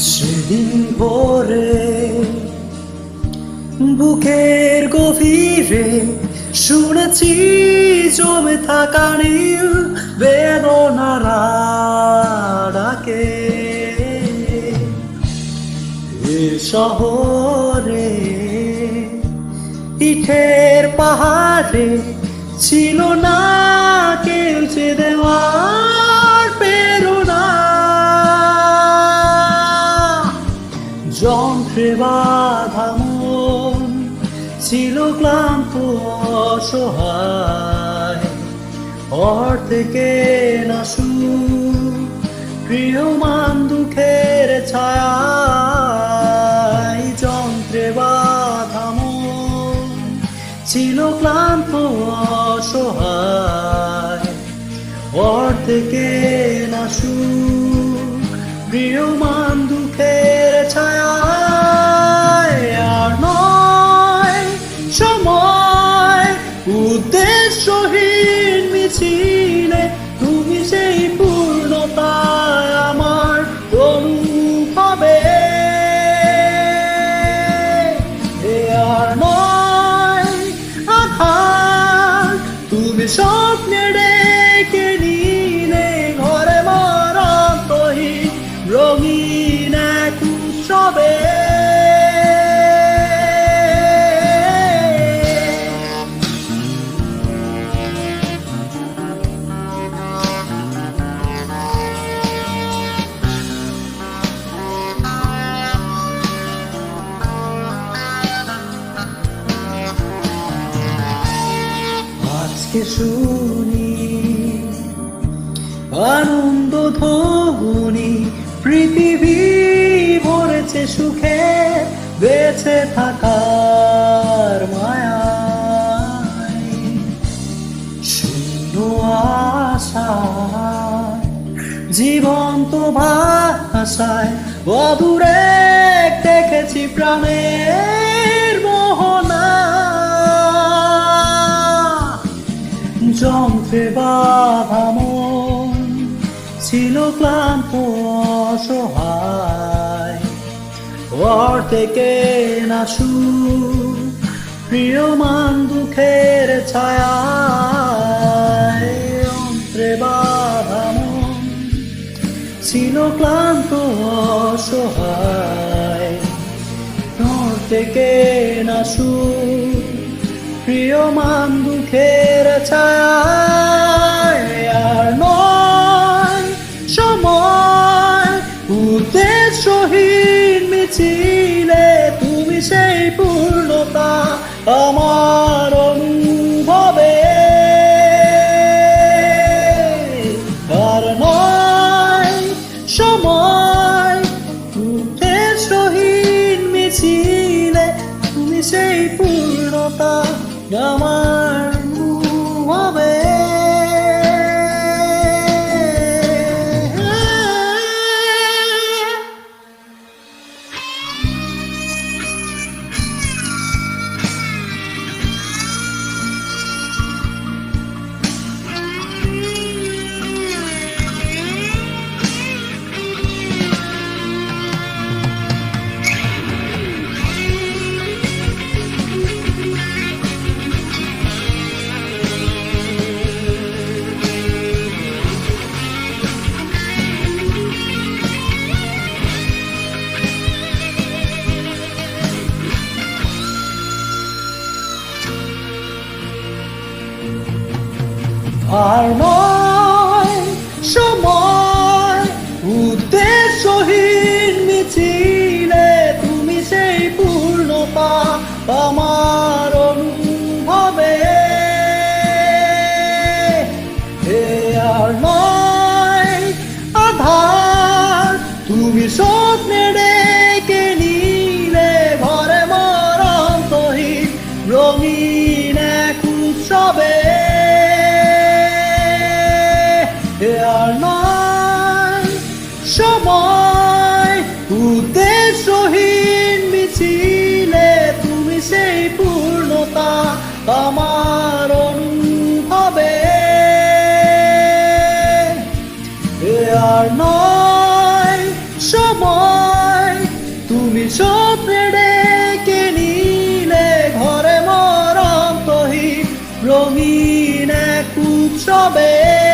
সেদিন ভোরে বুকের গভীরে শুনেছি জমে থাকা নীল বেদনার ডাকে। এ শহরে ইটের পাহাড়ে ছিল না কেউ যে দেওয়ার প্রেরণা। যন্ত্রে বাঁধা মন ছিল ক্লান্ত অসহায়, অর্ধেকে না সুর প্রিয়মান দুঃখের ছায়ায়। যন্ত্রে বাঁধা মন ছিল ক্লান্ত অসহায়, অর্ধেকে না সুর প্রিয়মান দুঃখের ছায়ায়। আর নয় সময় উদ্দেশ্যহীন মিছিলে, তুমি সেই পূর্ণতায় আমার অনুভবে। আর নয় আঘাত, তুমি স্বপ্নে ডেকে নিলে ঘরে মরন্তহীন রঙিন এক উৎসবে। আজকে শুনি আনন্দ ধ্বনি, পৃথিবী ভরেছে সুখে বেঁচে থাকার মায়ায়। শূন্য আশায় জীবন্ত ভাষায় অদূরে দেখেছি প্রাণের মোহনা। যন্ত্রে বাঁধা মন ছিল ক্লান্ত অসহায়, অর্ধেকে না সুর প্রিয়মান দুঃখের ছায়ায়। যন্ত্রে বাঁধা মন ছিল ক্লান্ত অসহায়, অর্ধেকে না সুর প্রিয়মান দুঃখের ছায়ায়। আর নয় সময় উদ্দেশ্যহীন মিছিলে, তুমি সেই পূর্ণতা আমার অনুভবে। আর নয় সময় উদ্দেশ্যহীন মিছিলে, তুমি সেই পূর্ণতা আমার অনুভবে। আর নয় সময় উদ্দেশ্যহীন মিছিলে, তুমি সেই পূর্ণতা আমার অনুভবে। আর নয় আধার, তুমি স্বপ্নে ডেকে নিলে ঘরে মরন্তহীন রঙিন এক উৎসবে। আর নয় সময় উদ্দেশ্যহীন মিছিলে, তুমি সেই পূর্ণতা আমার অনুভবে। আর নয় সময় রঙিন এক উৎসবে